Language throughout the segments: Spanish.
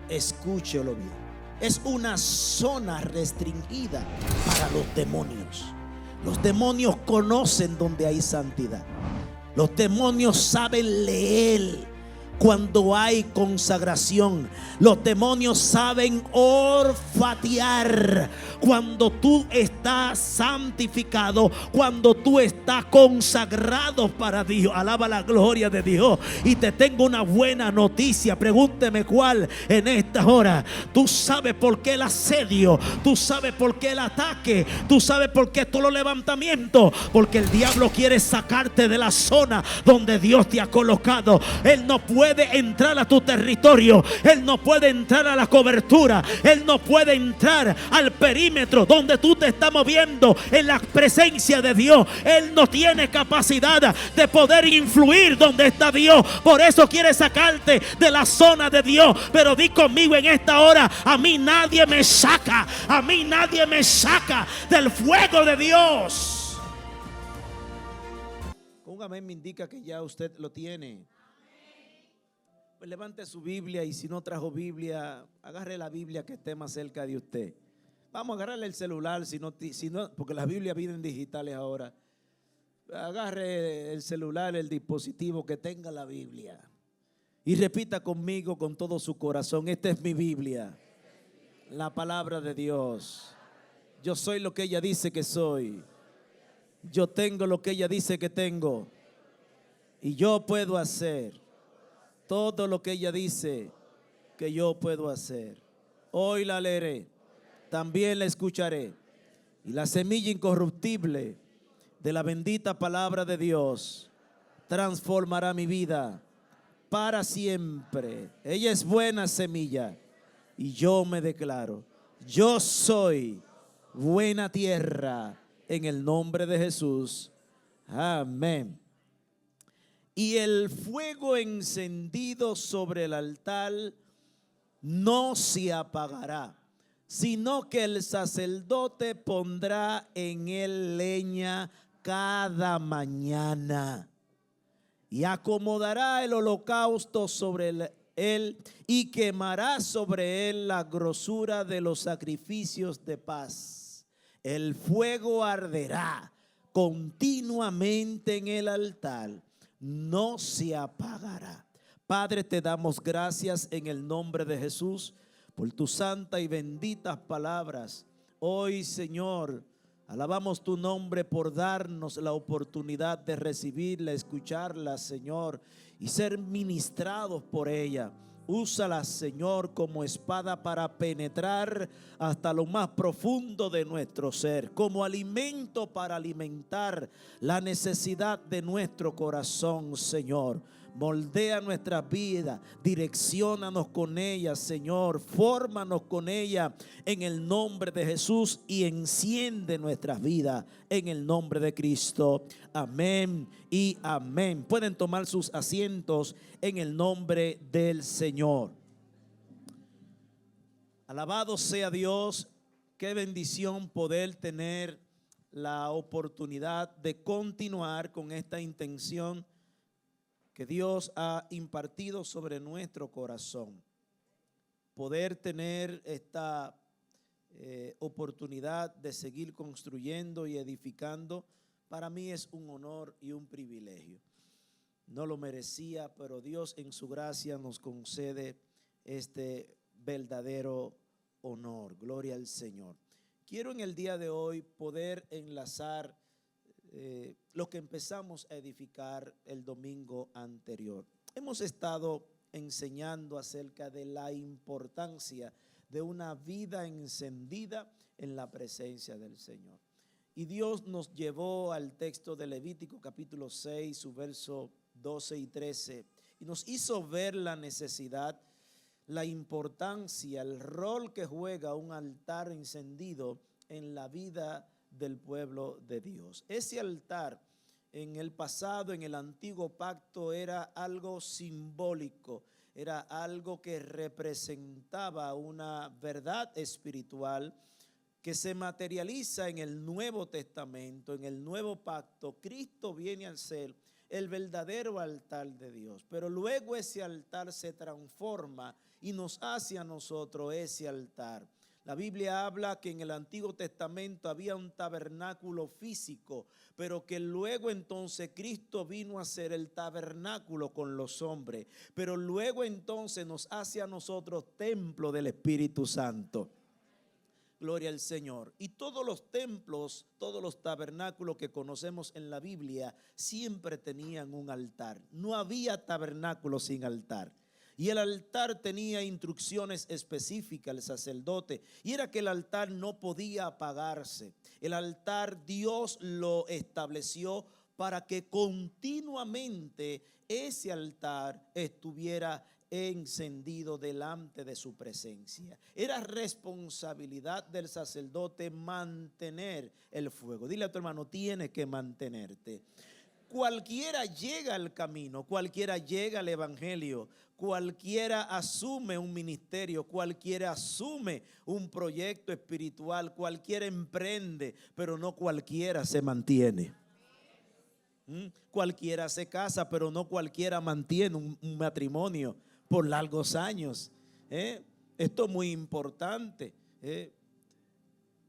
escúchelo bien, es una zona restringida para los demonios. Los demonios conocen donde hay santidad. Los demonios saben leer cuando hay consagración. Los demonios saben olfatear cuando tú estás santificado, cuando tú estás consagrado para Dios. Alaba la gloria de Dios. Y te tengo una buena noticia. Pregúnteme cuál en esta hora. Tú sabes por qué el asedio, tú sabes por qué el ataque, tú sabes por qué todos los levantamientos. Porque el diablo quiere sacarte de la zona donde Dios te ha colocado. Él no puede entrar a tu territorio, él no puede entrar a la cobertura, él no puede entrar al perímetro donde tú te estás moviendo en la presencia de Dios. Él no tiene capacidad de poder influir donde está Dios. Por eso quiere sacarte de la zona de Dios. Pero di conmigo en esta hora: a mí nadie me saca, a mí nadie me saca del fuego de Dios. Un amén me indica que ya usted lo tiene. Pues levante su Biblia, y si no trajo Biblia, agarre la Biblia que esté más cerca de usted. Vamos a agarrarle el celular, si no, porque las Biblias vienen digitales ahora. Agarre el celular, el dispositivo que tenga la Biblia, y repita conmigo con todo su corazón: esta es mi Biblia, la palabra de Dios. Yo soy lo que ella dice que soy. Yo tengo lo que ella dice que tengo. Y yo puedo hacer todo lo que ella dice que yo puedo hacer. Hoy la leeré, también la escucharé. Y la semilla incorruptible de la bendita palabra de Dios transformará mi vida para siempre. Ella es buena semilla, y yo me declaro: yo soy buena tierra en el nombre de Jesús. Amén. Y el fuego encendido sobre el altar no se apagará, sino que el sacerdote pondrá en él leña cada mañana, y acomodará el holocausto sobre él, y quemará sobre él la grosura de los sacrificios de paz. El fuego arderá continuamente en el altar, no se apagará. Padre, te damos gracias en el nombre de Jesús por tus santas y benditas palabras. Hoy, Señor, alabamos tu nombre por darnos la oportunidad de recibirla, escucharla, Señor, y ser ministrados por ella. Úsala, Señor, como espada para penetrar hasta lo más profundo de nuestro ser, como alimento para alimentar la necesidad de nuestro corazón, Señor. Moldea nuestra vida, direcciónanos con ella, Señor, fórmanos con ella en el nombre de Jesús, y enciende nuestras vidas en el nombre de Cristo. Amén y amén. Pueden tomar sus asientos en el nombre del Señor. Alabado sea Dios. Qué bendición poder tener la oportunidad de continuar con esta intención que Dios ha impartido sobre nuestro corazón. Poder tener esta oportunidad de seguir construyendo y edificando, para mí es un honor y un privilegio. No lo merecía, pero Dios en su gracia nos concede este verdadero honor. Gloria al Señor. Quiero en el día de hoy poder enlazar lo que empezamos a edificar el domingo anterior. Hemos estado enseñando acerca de la importancia de una vida encendida en la presencia del Señor. Y Dios nos llevó al texto de Levítico capítulo 6, su verso 12 y 13, y nos hizo ver la necesidad, la importancia, el rol que juega un altar encendido en la vida del pueblo de Dios. Ese altar en el pasado, en el antiguo pacto, era algo simbólico, era algo que representaba una verdad espiritual que se materializa en el Nuevo Testamento, en el nuevo pacto. Cristo viene al ser el verdadero altar de Dios. Pero luego ese altar se transforma y nos hace a nosotros ese altar. La Biblia habla que en el Antiguo Testamento había un tabernáculo físico, pero que luego entonces Cristo vino a ser el tabernáculo con los hombres. Pero luego entonces nos hace a nosotros templo del Espíritu Santo. Gloria al Señor. Y todos los templos, todos los tabernáculos que conocemos en la Biblia siempre tenían un altar. No había tabernáculo sin altar. Y el altar tenía instrucciones específicas al sacerdote, y era que el altar no podía apagarse. El altar Dios lo estableció para que continuamente ese altar estuviera encendido delante de su presencia. Era responsabilidad del sacerdote mantener el fuego. Dile a tu hermano, tienes que mantenerte. Cualquiera llega al camino, cualquiera llega al evangelio, cualquiera asume un ministerio, cualquiera asume un proyecto espiritual, cualquiera emprende, pero no cualquiera se mantiene. Cualquiera se casa, pero no cualquiera mantiene un matrimonio por largos años. Esto es muy importante.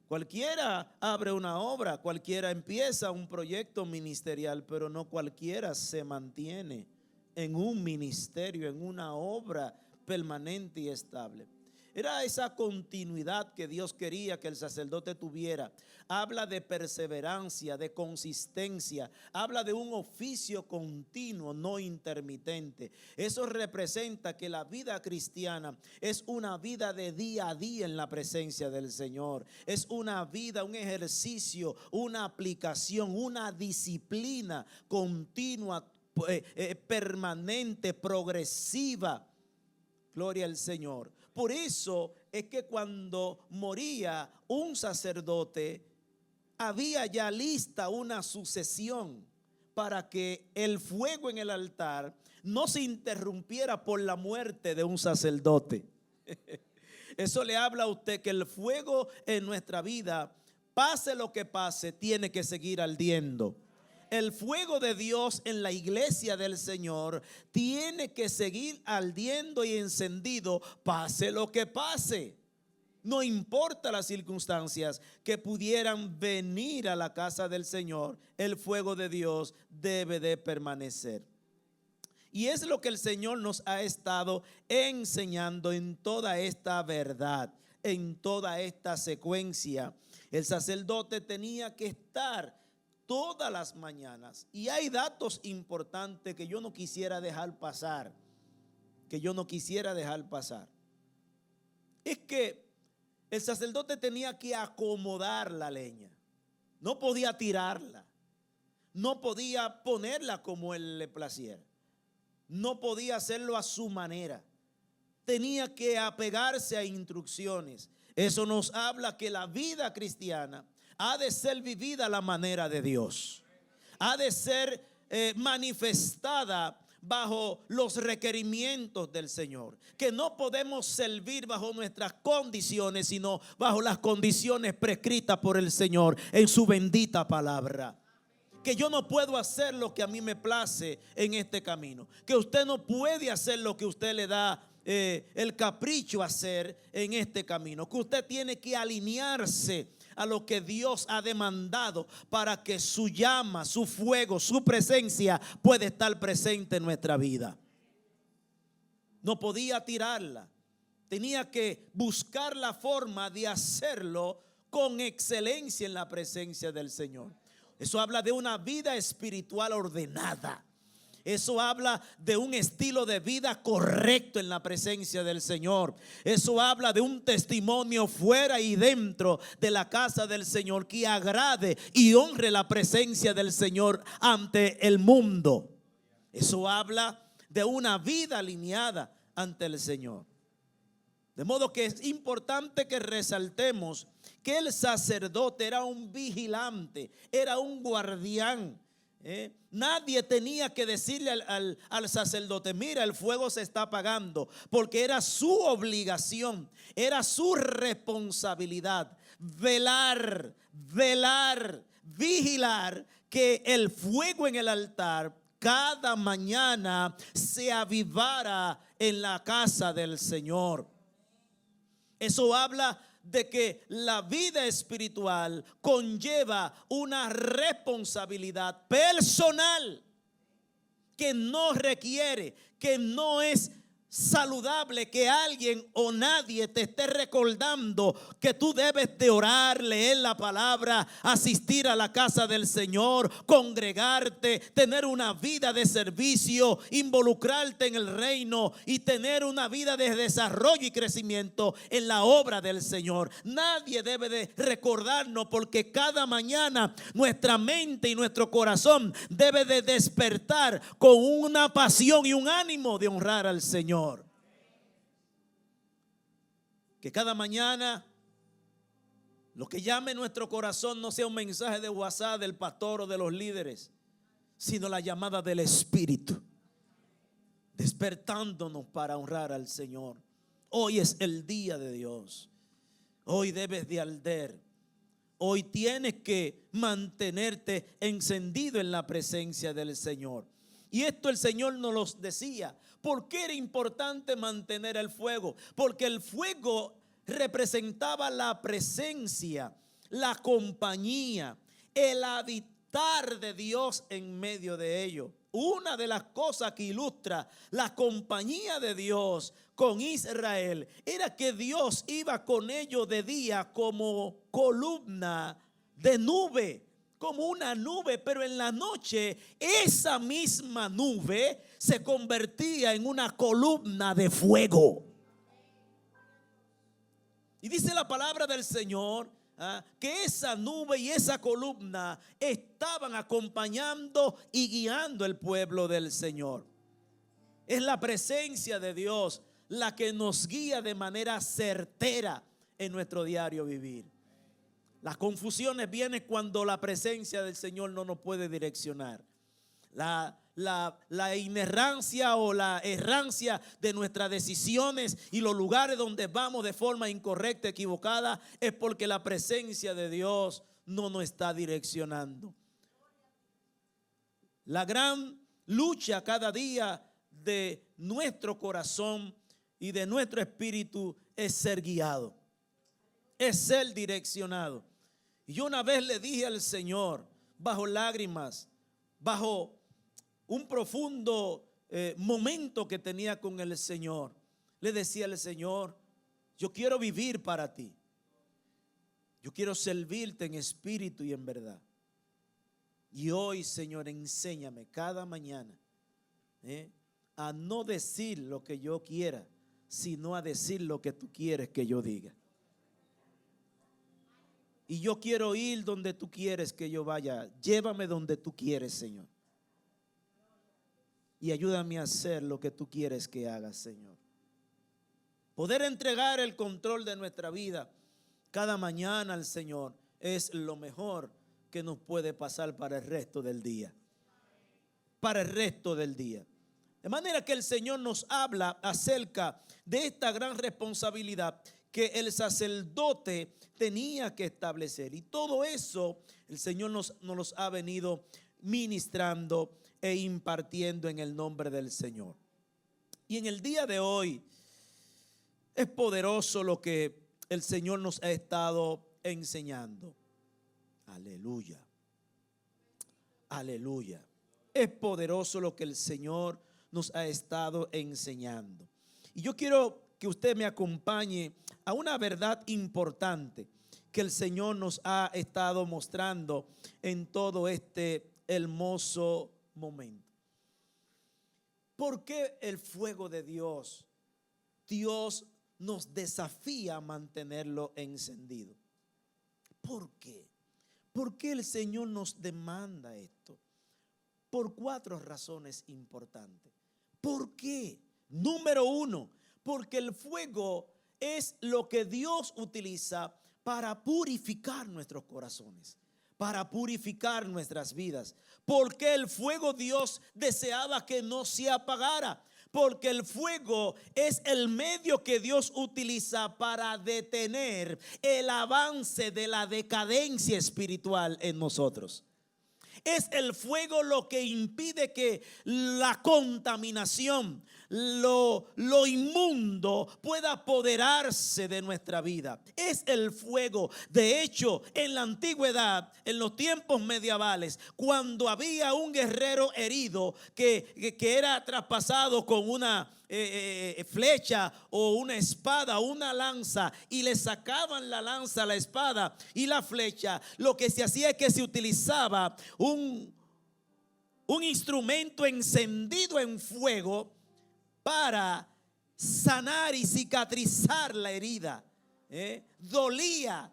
Cualquiera abre una obra, cualquiera empieza un proyecto ministerial, pero no cualquiera se mantiene en un ministerio, en una obra permanente y estable. Era esa continuidad que Dios quería que el sacerdote tuviera. Habla de perseverancia, de consistencia. Habla de un oficio continuo, no intermitente. Eso representa que la vida cristiana es una vida de día a día en la presencia del Señor. Es una vida, un ejercicio, una aplicación, una disciplina continua, permanente, progresiva. Gloria al Señor. Por eso es que cuando moría un sacerdote, había ya lista una sucesión para que el fuego en el altar no se interrumpiera por la muerte de un sacerdote. Eso le habla a usted que el fuego en nuestra vida, pase lo que pase, tiene que seguir ardiendo. El fuego de Dios en la iglesia del Señor tiene que seguir ardiendo y encendido, pase lo que pase. No importa las circunstancias que pudieran venir a la casa del Señor, el fuego de Dios debe de permanecer. Y es lo que el Señor nos ha estado enseñando en toda esta verdad, en toda esta secuencia. El sacerdote tenía que estar todas las mañanas. Y hay datos importantes que yo no quisiera dejar pasar. Es que el sacerdote tenía que acomodar la leña. No podía tirarla. No podía ponerla como él le placiera. No podía hacerlo a su manera. Tenía que apegarse a instrucciones. Eso nos habla que la vida cristiana ha de ser vivida a la manera de Dios. Ha de ser manifestada bajo los requerimientos del Señor. Que no podemos servir bajo nuestras condiciones, sino bajo las condiciones prescritas por el Señor en su bendita palabra. Que yo no puedo hacer lo que a mí me place en este camino. Que usted no puede hacer lo que usted le da el capricho a hacer en este camino. Que usted tiene que alinearse a lo que Dios ha demandado para que su llama, su fuego, su presencia pueda estar presente en nuestra vida. No podía tirarla. Tenía que buscar la forma de hacerlo con excelencia en la presencia del Señor. Eso habla de una vida espiritual ordenada. Eso habla de un estilo de vida correcto en la presencia del Señor. Eso habla de un testimonio fuera y dentro de la casa del Señor que agrade y honre la presencia del Señor ante el mundo. Eso habla de una vida alineada ante el Señor. De modo que es importante que resaltemos que el sacerdote era un vigilante, era un guardián. Nadie tenía que decirle al sacerdote: mira, el fuego se está apagando, porque era su obligación, era su responsabilidad velar, vigilar que el fuego en el altar cada mañana se avivara en la casa del Señor. Eso habla de que la vida espiritual conlleva una responsabilidad personal que no requiere, que no es saludable que alguien o nadie te esté recordando que tú debes de orar, leer la palabra, asistir a la casa del Señor, congregarte, tener una vida de servicio, involucrarte en el reino y tener una vida de desarrollo y crecimiento en la obra del Señor. Nadie debe de recordarnos, porque cada mañana nuestra mente y nuestro corazón debe de despertar con una pasión y un ánimo de honrar al Señor. Que cada mañana lo que llame nuestro corazón no sea un mensaje de WhatsApp del pastor o de los líderes, sino la llamada del Espíritu, despertándonos para honrar al Señor. Hoy es el día de Dios. Hoy debes de arder. Hoy tienes que mantenerte encendido en la presencia del Señor. Y esto el Señor nos lo decía. ¿Por qué era importante mantener el fuego? Porque el fuego representaba la presencia, la compañía, el habitar de Dios en medio de ellos. Una de las cosas que ilustra la compañía de Dios con Israel era que Dios iba con ellos de día como columna de nube, como una nube, pero en la noche esa misma nube se convertía en una columna de fuego. Y dice la palabra del Señor que esa nube y esa columna estaban acompañando y guiando el pueblo del Señor. Es la presencia de Dios la que nos guía de manera certera en nuestro diario vivir. Las confusiones vienen cuando la presencia del Señor no nos puede direccionar. La inerrancia o la errancia de nuestras decisiones y los lugares donde vamos de forma incorrecta, equivocada, es porque la presencia de Dios no nos está direccionando. La gran lucha cada día de nuestro corazón y de nuestro espíritu es ser guiado, es ser direccionado. Y yo una vez le dije al Señor, bajo lágrimas, bajo un profundo momento que tenía con el Señor, le decía al Señor: yo quiero vivir para ti, yo quiero servirte en espíritu y en verdad. Y hoy, Señor, enséñame cada mañana a no decir lo que yo quiera, sino a decir lo que tú quieres que yo diga. Y yo quiero ir donde tú quieres que yo vaya. Llévame donde tú quieres, Señor. Y ayúdame a hacer lo que tú quieres que haga, Señor. Poder entregar el control de nuestra vida cada mañana al Señor es lo mejor que nos puede pasar para el resto del día. Para el resto del día. De manera que el Señor nos habla acerca de esta gran responsabilidad que el sacerdote tenía que establecer. Y todo eso el Señor nos los ha venido ministrando e impartiendo en el nombre del Señor. Y en el día de hoy es poderoso lo que el Señor nos ha estado enseñando. Aleluya. Aleluya. Es poderoso lo que el Señor nos ha estado enseñando. Y yo quiero que usted me acompañe a una verdad importante que el Señor nos ha estado mostrando en todo este hermoso momento. ¿Por qué el fuego de Dios? Dios nos desafía a mantenerlo encendido. ¿Por qué? ¿Por qué el Señor nos demanda esto? Por 4 razones importantes. ¿Por qué? Número 1, porque el fuego es lo que Dios utiliza para purificar nuestros corazones, para purificar nuestras vidas. Porque el fuego Dios deseaba que no se apagara. Porque el fuego es el medio que Dios utiliza para detener el avance de la decadencia espiritual en nosotros. Es el fuego lo que impide que la contaminación, lo inmundo pueda apoderarse de nuestra vida. Es el fuego. De hecho, en la antigüedad, en los tiempos medievales, cuando había un guerrero herido que era traspasado con una flecha o una espada o una lanza, y le sacaban la lanza, la espada y la flecha, lo que se hacía es que se utilizaba un instrumento encendido en fuego para sanar y cicatrizar la herida. Dolía,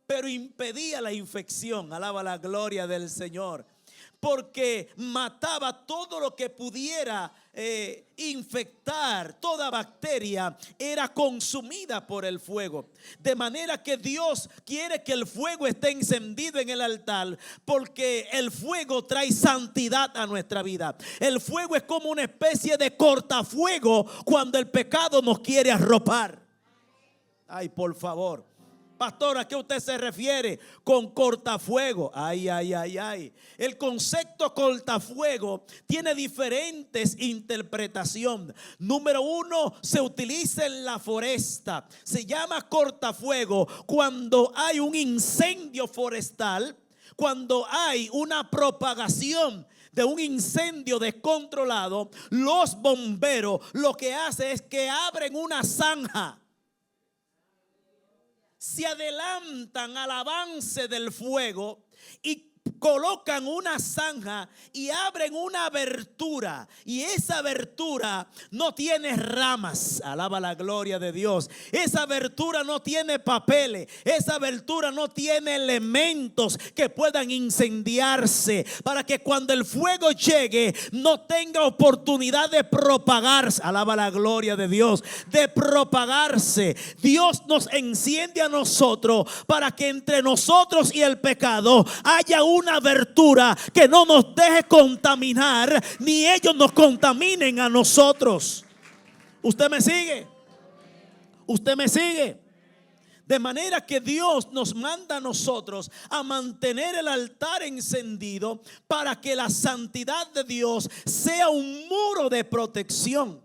pero impedía la infección. Alaba la gloria del Señor. Porque mataba todo lo que pudiera infectar. Toda bacteria era consumida por el fuego. De manera que Dios quiere que el fuego esté encendido en el altar, porque el fuego trae santidad a nuestra vida. El fuego es como una especie de cortafuego cuando el pecado nos quiere arropar. Ay, por favor. Pastor, ¿a qué usted se refiere con cortafuego? Ay. El concepto cortafuego tiene diferentes interpretaciones. Número uno, se utiliza en la foresta. Se llama cortafuego cuando hay un incendio forestal, cuando hay una propagación de un incendio descontrolado. Los bomberos lo que hacen es que abren una zanja, se adelantan al avance del fuego y colocan una zanja y abren una abertura, y esa abertura no tiene ramas. Alaba la gloria de Dios. Esa abertura no tiene papeles, esa abertura no tiene elementos que puedan incendiarse, para que cuando el fuego llegue no tenga oportunidad de propagarse. Alaba la gloria de Dios, de propagarse. Dios nos enciende a nosotros para que entre nosotros y el pecado haya una abertura que no nos deje contaminar, ni ellos nos contaminen a nosotros. ¿Usted me sigue? ¿Usted me sigue? De manera que Dios nos manda a nosotros a mantener el altar encendido para que la santidad de Dios sea un muro de protección.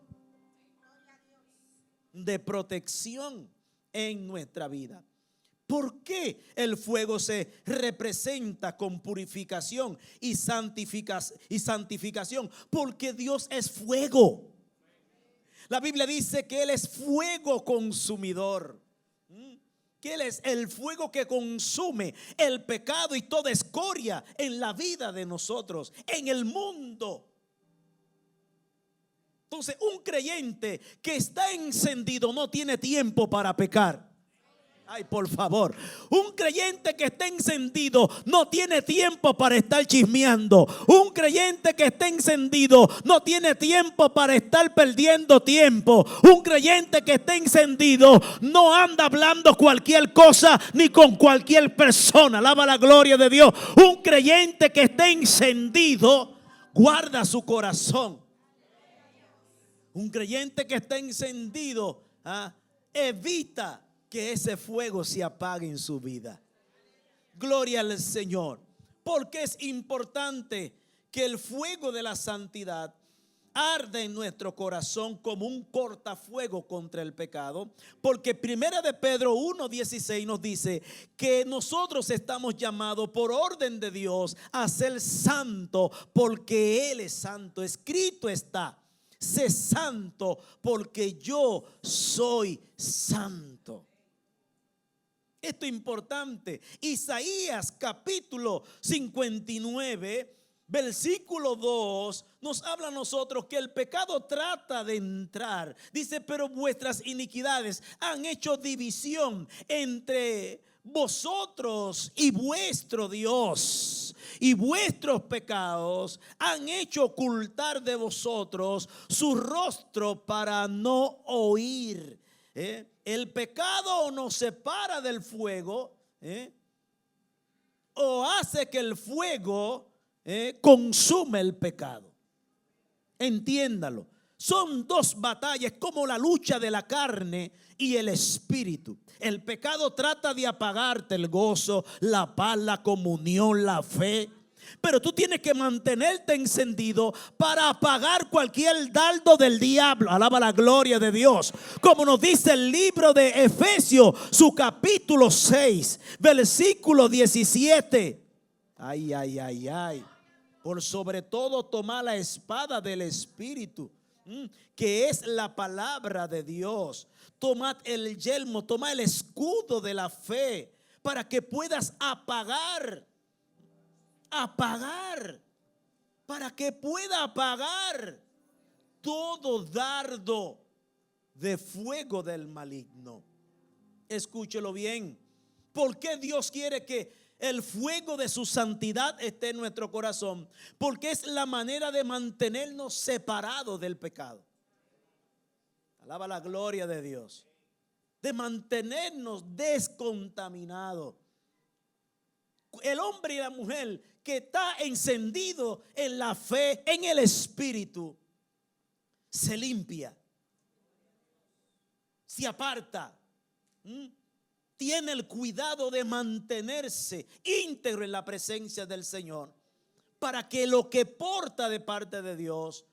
De protección en nuestra vida. ¿Por qué el fuego se representa con purificación y santificación? Porque Dios es fuego. La Biblia dice que Él es fuego consumidor. Que Él es el fuego que consume el pecado y toda escoria en la vida de nosotros, en el mundo. Entonces, un creyente que está encendido no tiene tiempo para pecar. Ay, por favor. Un creyente que está encendido no tiene tiempo para estar chismeando. Un creyente que está encendido no tiene tiempo para estar perdiendo tiempo. Un creyente que está encendido no anda hablando cualquier cosa ni con cualquier persona. Alaba la gloria de Dios. Un creyente que está encendido guarda su corazón. Un creyente que está encendido evita que ese fuego se apague en su vida. Gloria al Señor. Porque es importante que el fuego de la santidad arde en nuestro corazón como un cortafuego contra el pecado. Porque primera de Pedro 1:16 nos dice que nosotros estamos llamados por orden de Dios a ser santo, porque Él es santo. Escrito está: sé santo porque yo soy santo. Esto es importante. Isaías capítulo 59, versículo 2 nos habla a nosotros que el pecado trata de entrar. Dice: pero vuestras iniquidades han hecho división entre vosotros y vuestro Dios, y vuestros pecados han hecho ocultar de vosotros su rostro para no oír. El pecado nos separa del fuego, o hace que el fuego consume el pecado. Entiéndalo. Son dos batallas, como la lucha de la carne y el espíritu. El pecado trata de apagarte el gozo, la paz, la comunión, la fe. Pero tú tienes que mantenerte encendido para apagar cualquier dardo del diablo. Alaba la gloria de Dios. Como nos dice el libro de Efesios, su capítulo 6, versículo 17. Ay, ay, ay, ay. Por sobre todo toma la espada del Espíritu, que es la palabra de Dios. Tomad el yelmo, toma el escudo de la fe, para que puedas apagar, para que pueda apagar todo dardo de fuego del maligno. Escúchelo bien. ¿Por qué Dios quiere que el fuego de su santidad esté en nuestro corazón? Porque es la manera de mantenernos separados del pecado. Alaba la gloria de Dios. De mantenernos descontaminados. El hombre y la mujer que está encendido en la fe, en el Espíritu, se limpia, se aparta, tiene el cuidado de mantenerse íntegro en la presencia del Señor, para que lo que porta de parte de Dios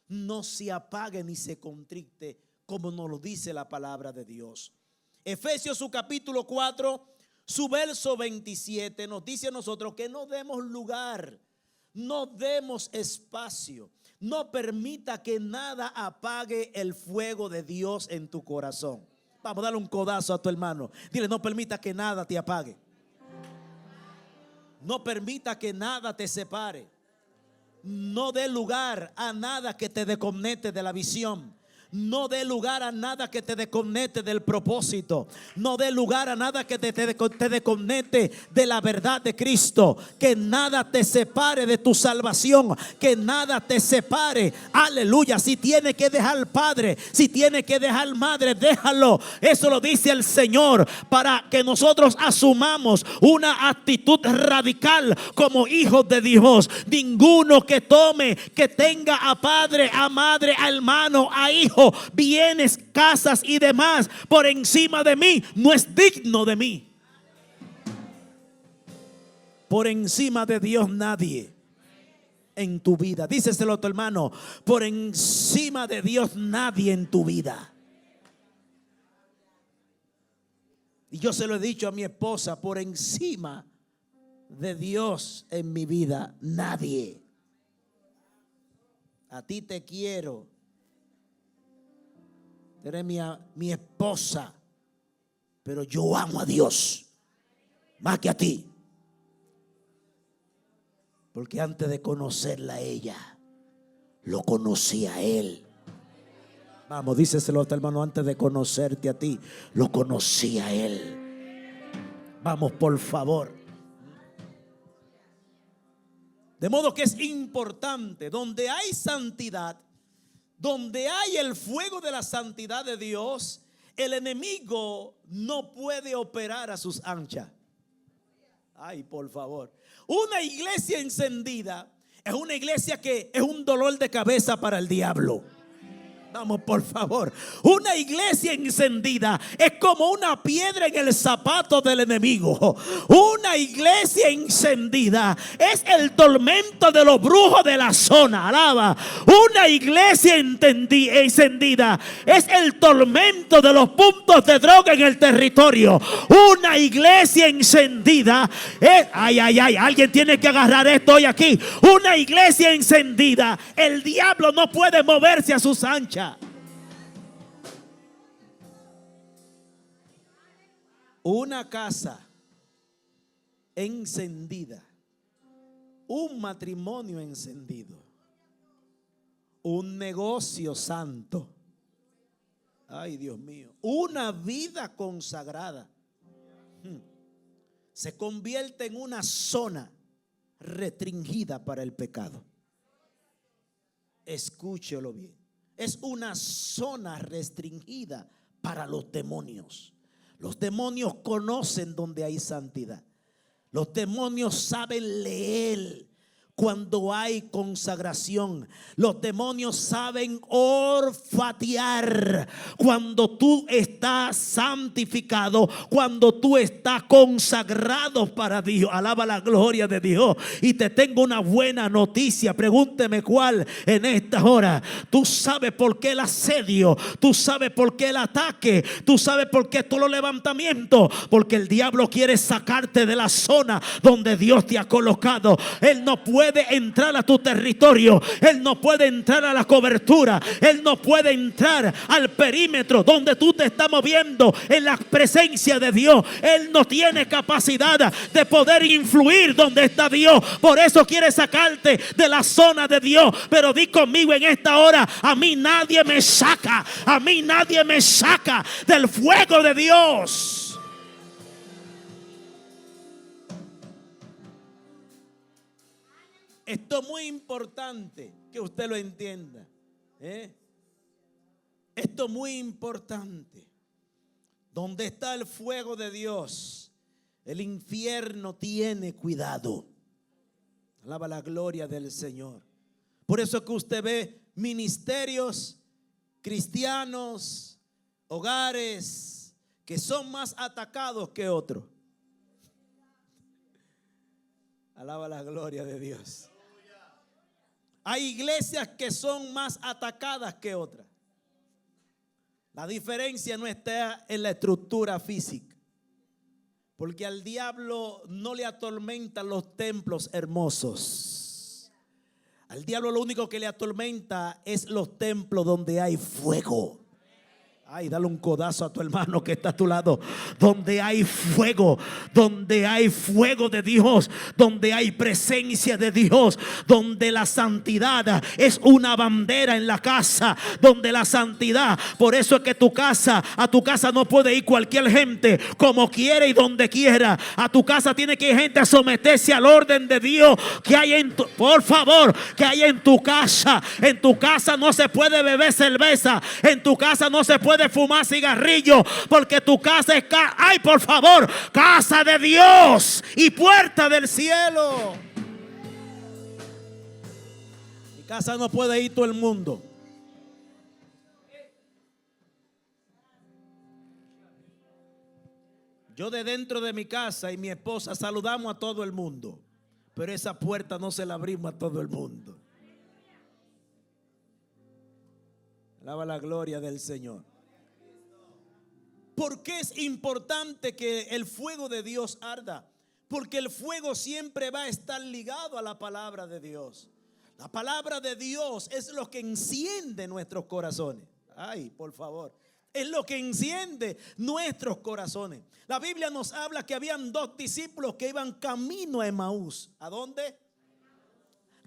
no se apague ni se contrite, como nos lo dice la palabra de Dios. Efesios su capítulo 4, su verso 27 nos dice a nosotros que no demos lugar, no demos espacio, no permita que nada apague el fuego de Dios en tu corazón. Vamos a darle un codazo a tu hermano. Dile, no permita que nada te apague. No permita que nada te separe. No dé lugar a nada que te desconecte de la visión. No dé lugar a nada que te desconecte del propósito. No dé lugar a nada que te desconecte de la verdad de Cristo. Que nada te separe de tu salvación. Que nada te separe. Aleluya. Si tiene que dejar padre, si tiene que dejar madre, déjalo. Eso lo dice el Señor, para que nosotros asumamos una actitud radical como hijos de Dios. Ninguno que tome, que tenga a padre, a madre, a hermano, a hijo, bienes, casas y demás por encima de mí, no es digno de mí. Por encima de Dios nadie en tu vida. Díceselo a tu hermano, por encima de Dios nadie en tu vida. Y yo se lo he dicho a mi esposa, por encima de Dios en mi vida nadie. A ti te quiero. Eres mi esposa, pero yo amo a Dios más que a ti. Porque antes de conocerla a ella, lo conocí a él. Vamos, díceselo a tu hermano, antes de conocerte a ti, lo conocí a él. Vamos, por favor. De modo que es importante, donde hay santidad, donde hay el fuego de la santidad de Dios, el enemigo no puede operar a sus anchas. Ay, por favor. Una iglesia encendida es una iglesia que es un dolor de cabeza para el diablo. Vamos, por favor. Una iglesia encendida es como una piedra en el zapato del enemigo. Una iglesia encendida es el tormento de los brujos de la zona. Alaba. Una iglesia encendida es el tormento de los puntos de droga en el territorio. Una iglesia encendida es... Ay, ay, ay. Alguien tiene que agarrar esto hoy aquí. Una iglesia encendida, el diablo no puede moverse a sus anchas. Una casa encendida, un matrimonio encendido, un negocio santo, ay Dios mío, una vida consagrada, se convierte en una zona restringida para el pecado. Escúchelo bien. Es una zona restringida para los demonios. Los demonios conocen donde hay santidad. Los demonios saben leer cuando hay consagración. Los demonios saben olfatear cuando tú estás santificado, cuando tú estás consagrado para Dios. Alaba la gloria de Dios. Y te tengo una buena noticia. Pregúnteme cuál en esta hora. Tú sabes por qué el asedio, tú sabes por qué el ataque, tú sabes por qué todos los levantamientos. Porque el diablo quiere sacarte de la zona donde Dios te ha colocado. Él no puede entrar a tu territorio, él no puede entrar a la cobertura, él no puede entrar al perímetro donde tú te estás moviendo en la presencia de Dios. Él no tiene capacidad de poder influir donde está Dios. Por eso quiere sacarte de la zona de Dios. Pero di conmigo en esta hora: a mí nadie me saca, a mí nadie me saca del fuego de Dios. Esto es muy importante que usted lo entienda. Esto es muy importante. Donde está el fuego de Dios, el infierno tiene cuidado. Alaba la gloria del Señor. Por eso que usted ve ministerios cristianos, hogares que son más atacados que otros. Alaba la gloria de Dios. Hay iglesias que son más atacadas que otras. La diferencia no está en la estructura física, porque al diablo no le atormentan los templos hermosos. Al diablo lo único que le atormenta es los templos donde hay fuego. Ay, dale un codazo a tu hermano que está a tu lado. Donde hay fuego de Dios, donde hay presencia de Dios, donde la santidad es una bandera en la casa, donde la santidad, por eso es que a tu casa no puede ir cualquier gente como quiere y donde quiera. A tu casa tiene que ir gente a someterse al orden de Dios que hay en tu, por favor, que hay en tu casa. En tu casa no se puede beber cerveza, en tu casa no se puede fumar cigarrillo, porque tu casa es ay, por favor, casa de Dios y puerta del cielo. Mi casa no puede ir todo el mundo. Yo de dentro de mi casa y mi esposa saludamos a todo el mundo, pero esa puerta no se la abrimos a todo el mundo. Alaba la gloria del Señor. ¿Por qué es importante que el fuego de Dios arda? Porque el fuego siempre va a estar ligado a la palabra de Dios. La palabra de Dios es lo que enciende nuestros corazones. Ay, por favor. Es lo que enciende nuestros corazones. La Biblia nos habla que habían dos discípulos que iban camino a Emaús. ¿A dónde?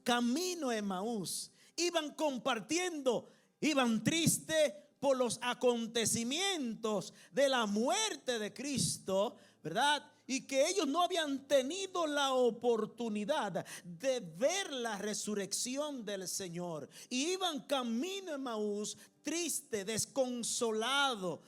Camino a Emaús. Iban compartiendo, iban tristes por los acontecimientos de la muerte de Cristo, ¿verdad? Y que ellos no habían tenido la oportunidad de ver la resurrección del Señor. Y iban camino a Emaús, triste, desconsolado,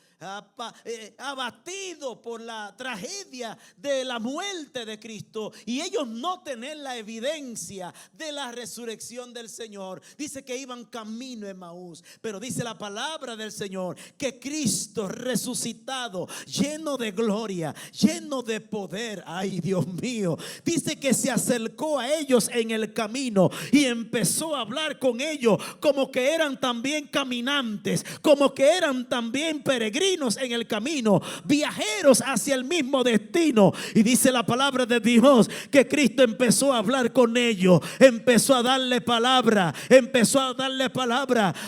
abatido por la tragedia de la muerte de Cristo, y ellos no tener la evidencia de la resurrección del Señor. Dice que iban camino a Emaús, pero dice la palabra del Señor que Cristo resucitado, lleno de gloria, lleno de poder, ay Dios mío, dice que se acercó a ellos en el camino y empezó a hablar con ellos como que eran también caminantes, como que eran también peregrinos en el camino, viajeros hacia el mismo destino. Y dice la palabra de Dios que Cristo empezó a hablar con ellos, empezó a darle palabra,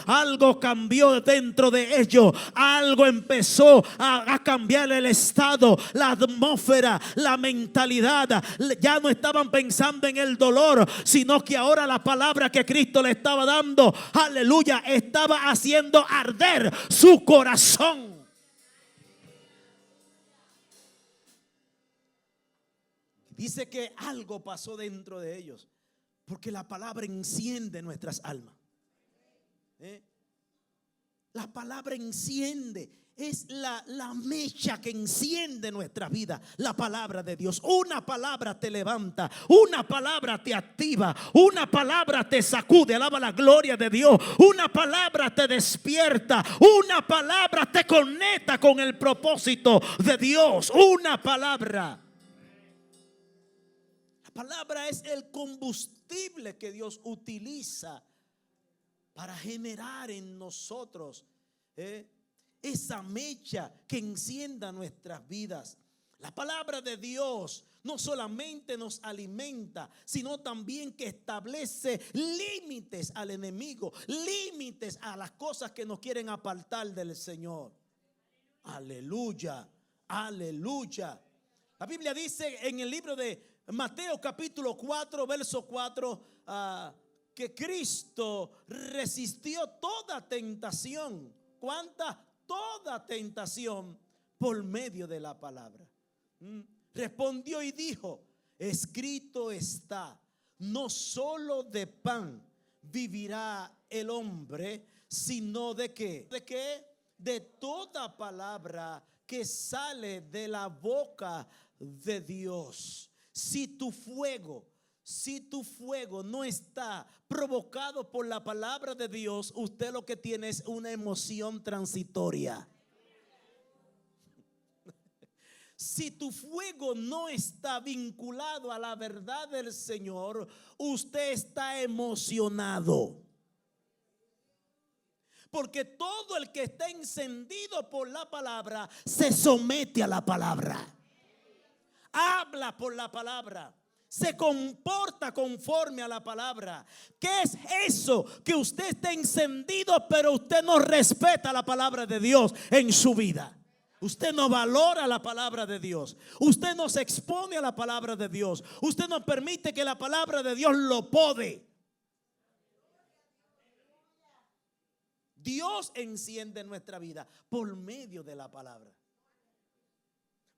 algo cambió dentro de ellos, algo empezó a cambiar el estado, la atmósfera, la mentalidad. Ya no estaban pensando en el dolor, sino que ahora la palabra que Cristo le estaba dando, aleluya, estaba haciendo arder su corazón. Dice que algo pasó dentro de ellos, porque la palabra enciende nuestras almas. La palabra enciende. Es la mecha que enciende nuestra vida. La palabra de Dios. Una palabra te levanta. Una palabra te activa. Una palabra te sacude. Alaba la gloria de Dios. Una palabra te despierta. Una palabra te conecta con el propósito de Dios. Una palabra. La palabra es el combustible que Dios utiliza para generar en nosotros esa mecha que encienda nuestras vidas. La palabra de Dios no solamente nos alimenta, sino también que establece límites al enemigo, límites a las cosas que nos quieren apartar del Señor. Aleluya, aleluya. La Biblia dice en el libro de Mateo capítulo 4, verso 4, que Cristo resistió toda tentación. ¿Cuánta? Toda tentación por medio de la palabra. Respondió y dijo: escrito está, no solo de pan vivirá el hombre, sino de qué, de toda palabra que sale de la boca de Dios. Si tu fuego no está provocado por la palabra de Dios, usted lo que tiene es una emoción transitoria. Si tu fuego no está vinculado a la verdad del Señor, usted está emocionado. Porque todo el que está encendido por la palabra se somete a la palabra. Habla por la palabra. Se comporta conforme a la palabra. ¿Qué es eso? Que usted está encendido, pero usted no respeta la palabra de Dios en su vida. Usted no valora la palabra de Dios. Usted no se expone a la palabra de Dios. Usted no permite que la palabra de Dios lo pode. Dios enciende nuestra vida por medio de la palabra,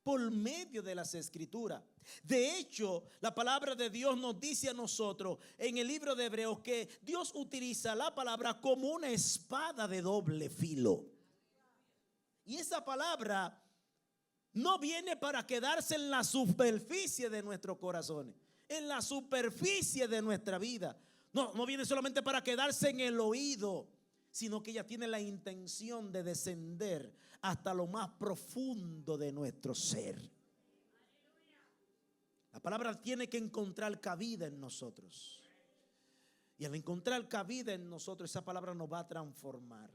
por medio de las escrituras. De hecho, la palabra de Dios nos dice a nosotros en el libro de Hebreos que Dios utiliza la palabra como una espada de doble filo. Y esa palabra no viene para quedarse en la superficie de nuestros corazones, en la superficie de nuestra vida. No viene solamente para quedarse en el oído, sino que ella tiene la intención de descender hasta lo más profundo de nuestro ser. La palabra tiene que encontrar cabida en nosotros. Y al encontrar cabida en nosotros, esa palabra nos va a transformar.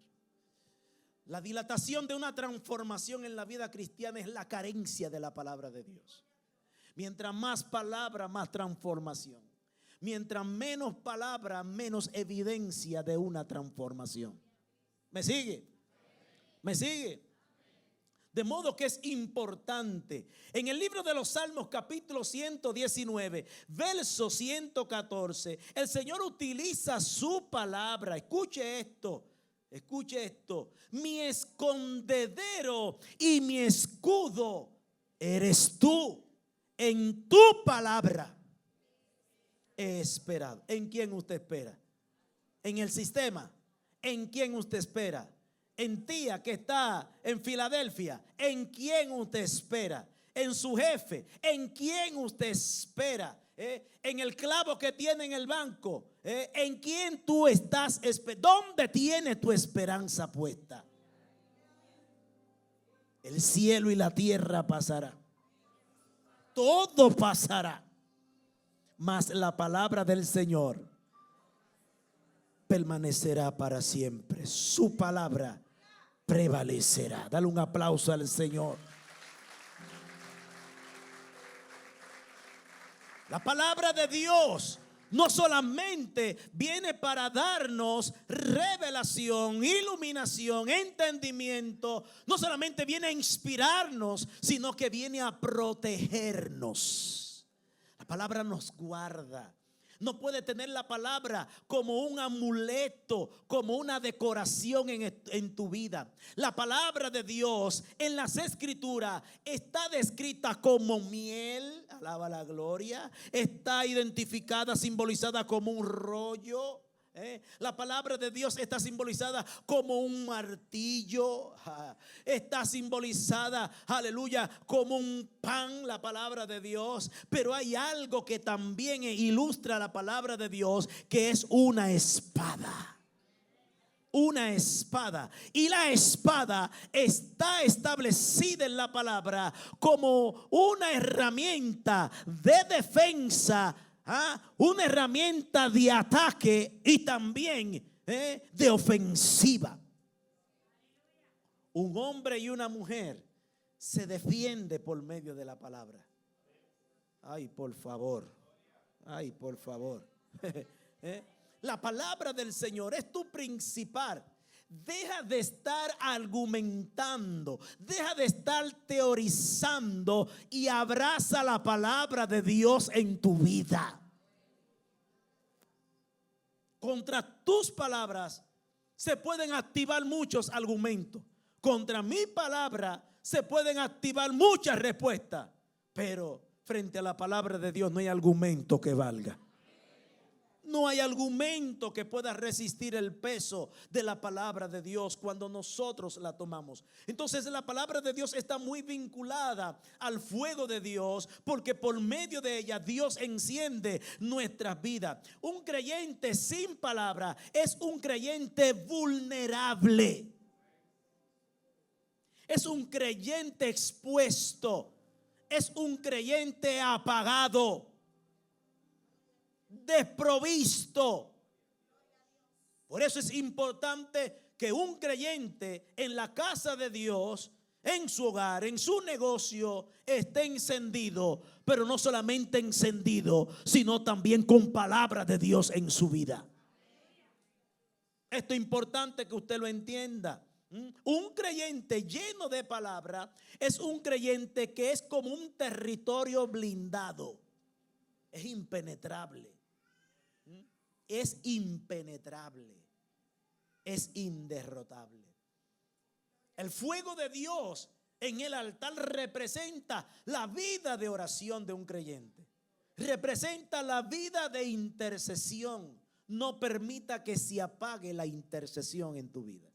La dilatación de una transformación en la vida cristiana es la carencia de la palabra de Dios. Mientras más palabra, más transformación. Mientras menos palabra, menos evidencia de una transformación. ¿Me sigue? ¿Me sigue? De modo que es importante. En el libro de los Salmos capítulo 119, verso 114, el Señor utiliza su palabra. Escuche esto. Escuche esto. Mi escondedero y mi escudo eres tú. En tu palabra he esperado. ¿En quién usted espera? ¿En el sistema? ¿En quién usted espera? En tía que está en Filadelfia, ¿en quién usted espera? En su jefe, ¿en quién usted espera? En el clavo que tiene en el banco, ¿en quién tú estás esperando? ¿Dónde tiene tu esperanza puesta? El cielo y la tierra pasará, todo pasará, mas la palabra del Señor permanecerá para siempre. Su palabra prevalecerá. Dale un aplauso al Señor. La palabra de Dios no solamente viene para darnos revelación, iluminación, entendimiento, no solamente viene a inspirarnos, sino que viene a protegernos. La palabra nos guarda. No puede tener la palabra como un amuleto, como una decoración en tu vida. La palabra de Dios en las escrituras está descrita como miel, alaba la gloria. Está identificada, simbolizada como un rollo, La palabra de Dios está simbolizada como un martillo, está simbolizada, aleluya, como un pan, la palabra de Dios. Pero hay algo que también ilustra la palabra de Dios, que es una espada. Una espada. Y la espada está establecida en la palabra como una herramienta de defensa, una herramienta de ataque y también de ofensiva. Un hombre y una mujer se defiende por medio de la palabra. Ay, por favor. Ay, por favor. La palabra del Señor es tu principal. Deja de estar argumentando, deja de estar teorizando y abraza la palabra de Dios en tu vida. Contra tus palabras se pueden activar muchos argumentos. Contra mi palabra se pueden activar muchas respuestas. Pero frente a la palabra de Dios no hay argumento que valga. No hay argumento que pueda resistir el peso de la palabra de Dios cuando nosotros la tomamos. Entonces la palabra de Dios está muy vinculada al fuego de Dios, porque por medio de ella Dios enciende nuestras vidas. Un creyente sin palabra es un creyente vulnerable. Es un creyente expuesto. Es un creyente apagado, desprovisto. Por eso es importante que un creyente en la casa de Dios, en su hogar, en su negocio, esté encendido, pero no solamente encendido, sino también con palabra de Dios en su vida. Esto es importante que usted lo entienda. Un creyente lleno de palabra es un creyente que es como un territorio blindado. Es impenetrable. Es impenetrable. Es inderrotable. El fuego de Dios en el altar representa la vida de oración de un creyente. Representa la vida de intercesión. No permita que se apague la intercesión en tu vida.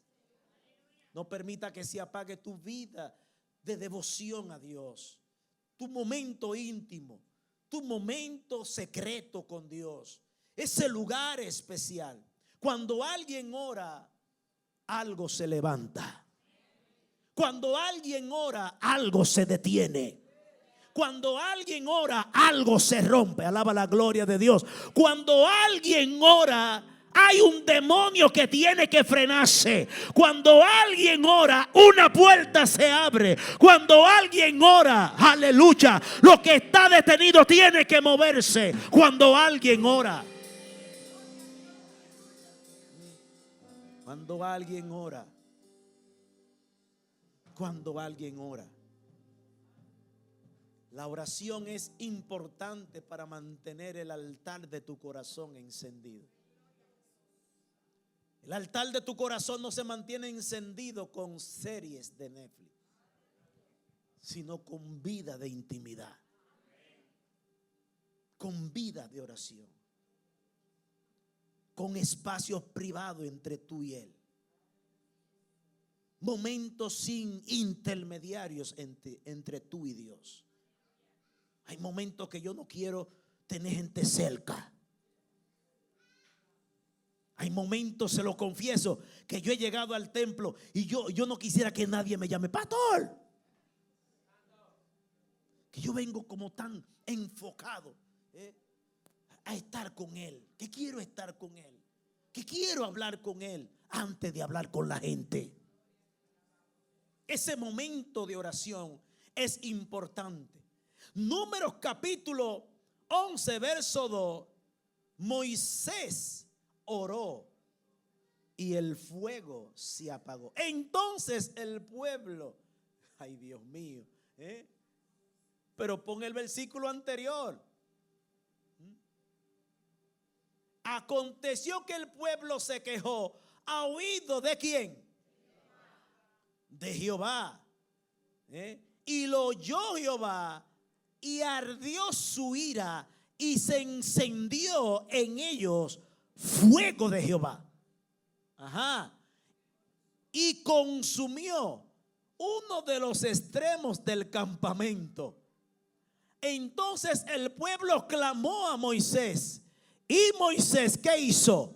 No permita que se apague tu vida de devoción a Dios. Tu momento íntimo, tu momento secreto con Dios. Ese lugar especial. Cuando alguien ora, algo se levanta. Cuando alguien ora, algo se detiene. Cuando alguien ora, algo se rompe. Alaba la gloria de Dios. Cuando alguien ora, hay un demonio que tiene que frenarse. Cuando alguien ora, una puerta se abre. Cuando alguien ora, aleluya, lo que está detenido tiene que moverse. Cuando alguien ora. Cuando alguien ora. Cuando alguien ora. La oración es importante para mantener el altar de tu corazón encendido. El altar de tu corazón no se mantiene encendido con series de Netflix, sino con vida de intimidad, con vida de oración, con espacios privados entre tú y Él, momentos sin intermediarios entre tú y Dios. Hay momentos que yo no quiero tener gente cerca. Hay momentos, se lo confieso, que yo he llegado al templo y yo no quisiera que nadie me llame pastor. Que yo vengo como tan enfocado a estar con Él. Que quiero estar con Él. Que quiero hablar con Él antes de hablar con la gente. Ese momento de oración es importante. Números capítulo 11, verso 2. Moisés oró y el fuego se apagó. Entonces el pueblo, ay Dios mío, pero pon el versículo anterior. Aconteció que el pueblo se quejó a oído de ¿quién? De Jehová. Y lo oyó Jehová y ardió su ira y se encendió en ellos fuego de Jehová. Ajá. Y consumió uno de los extremos del campamento. Entonces el pueblo clamó a Moisés. ¿Y Moisés qué hizo?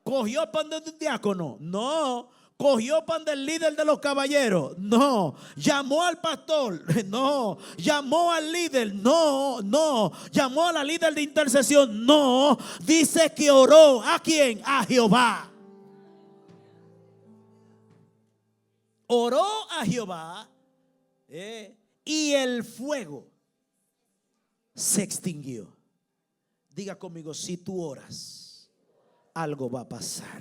¿Cogió pan de un diácono? No. ¿Cogió pan del líder de los caballeros? No. ¿Llamó al pastor? No. ¿Llamó al líder? No, no. ¿Llamó a la líder de intercesión? No. Dice que oró. ¿A quién? A Jehová. Oró a Jehová y el fuego se extinguió. Diga conmigo, si tú oras, algo va a pasar.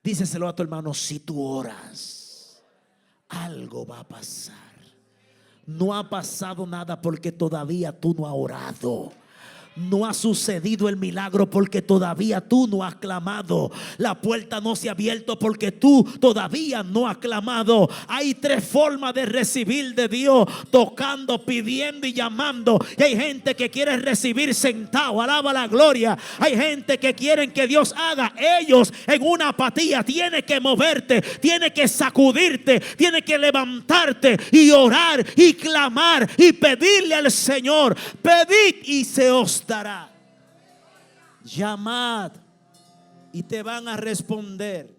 Díceselo a tu hermano, si tú oras, algo va a pasar. No ha pasado nada porque todavía tú no has orado. No ha sucedido el milagro porque todavía tú no has clamado. La puerta no se ha abierto porque tú todavía no has clamado. Hay tres formas de recibir de Dios: tocando, pidiendo y llamando. Y hay gente que quiere recibir sentado, alaba la gloria. Hay gente que quieren que Dios haga. Ellos en una apatía. Tiene que moverte, tiene que sacudirte, tiene que levantarte y orar y clamar y pedirle al Señor. Pedid y se os dará. Llamad y te van a responder.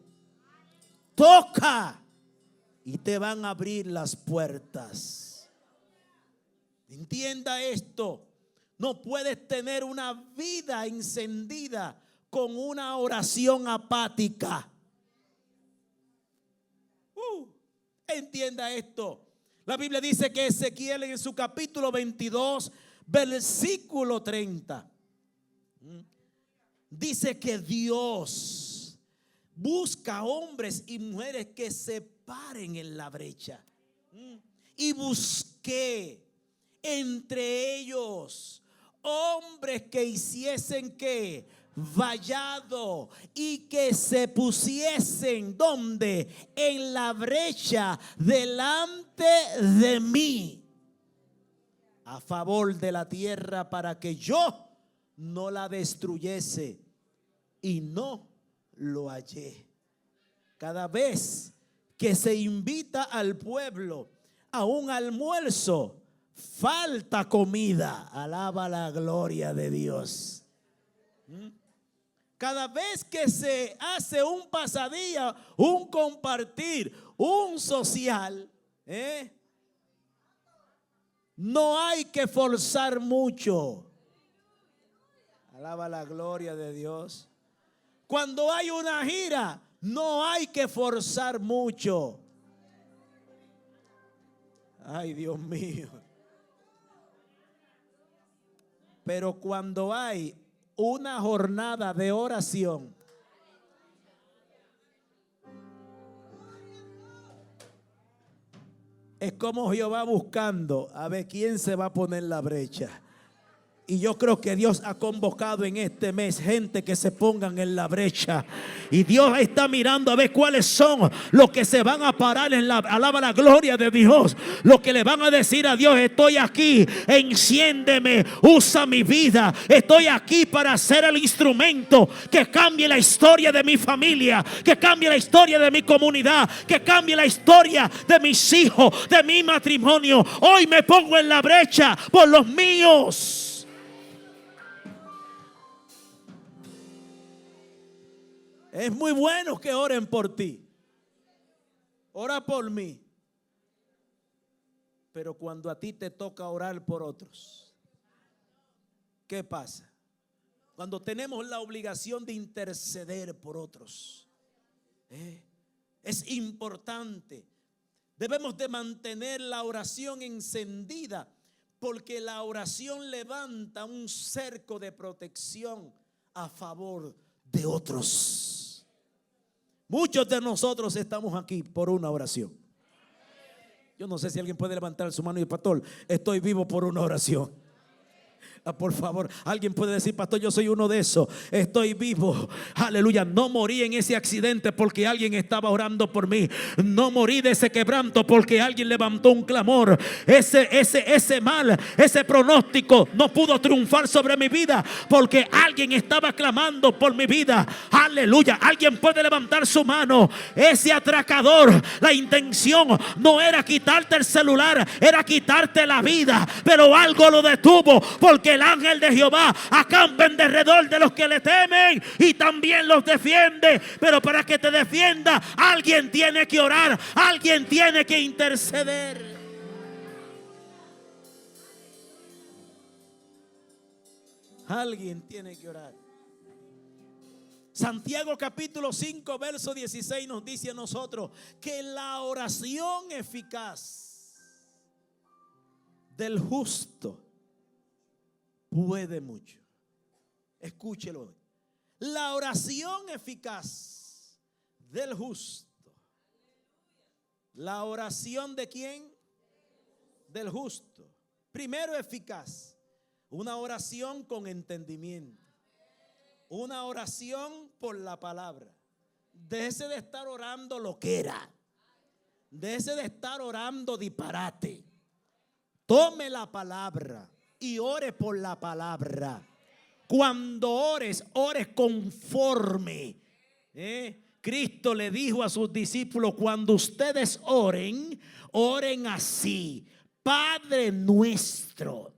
Toca y te van a abrir las puertas. Entienda esto. No puedes tener una vida encendida con una oración apática. Entienda esto. La Biblia dice que Ezequiel en su capítulo 22 versículo 30 dice que Dios busca hombres y mujeres que se paren en la brecha. Y busqué entre ellos hombres que hiciesen que vallado y que se pusiesen donde en la brecha delante de mí a favor de la tierra, para que yo no la destruyese, y no lo hallé. Cada vez que se invita al pueblo a un almuerzo, falta comida. Alaba la gloria de Dios. Cada vez que se hace un pasadía, un compartir, un social, no hay que forzar mucho. Alaba la gloria de Dios. Cuando hay una gira, no hay que forzar mucho. Ay, Dios mío. Pero cuando hay una jornada de oración, es como Jehová buscando a ver quién se va a poner la brecha. Y yo creo que Dios ha convocado en este mes gente que se pongan en la brecha. Y Dios está mirando a ver cuáles son los que se van a parar en la, alaba la gloria de Dios. Los que le van a decir a Dios: estoy aquí, enciéndeme, usa mi vida. Estoy aquí para ser el instrumento que cambie la historia de mi familia, que cambie la historia de mi comunidad, que cambie la historia de mis hijos, de mi matrimonio. Hoy me pongo en la brecha por los míos. Es muy bueno que oren por ti. Ora por mí. Pero cuando a ti te toca orar por otros, ¿qué pasa? Cuando tenemos la obligación de interceder por otros, es importante. Debemos de mantener la oración encendida, porque la oración levanta un cerco de protección a favor de otros. Muchos de nosotros estamos aquí por una oración. Yo no sé si alguien puede levantar su mano y decir: pastor, estoy vivo por una oración. Por favor, alguien puede decir: pastor, yo soy uno de esos, estoy vivo, aleluya. No morí en ese accidente porque alguien estaba orando por mí. No morí de ese quebranto porque alguien levantó un clamor. Ese mal, ese pronóstico no pudo triunfar sobre mi vida porque alguien estaba clamando por mi vida. Aleluya. Alguien puede levantar su mano. Ese atracador, la intención no era quitarte el celular, era quitarte la vida, pero algo lo detuvo, porque el ángel de Jehová acampa en derredor de los que le temen y también los defiende. Pero para que te defienda, alguien tiene que orar, alguien tiene que interceder. Alguien tiene que orar. Santiago capítulo 5 verso 16 nos dice a nosotros que la oración eficaz del justo puede mucho. Escúchelo. La oración eficaz del justo. La oración ¿de quién? Del justo. Primero, eficaz. Una oración con entendimiento. Una oración por la palabra. Déjese de estar orando loquera. Déjese de estar orando disparate. Tome la palabra y ore por la palabra. Cuando ores, ores conforme. Cristo le dijo a sus discípulos: cuando ustedes oren, oren así: Padre nuestro.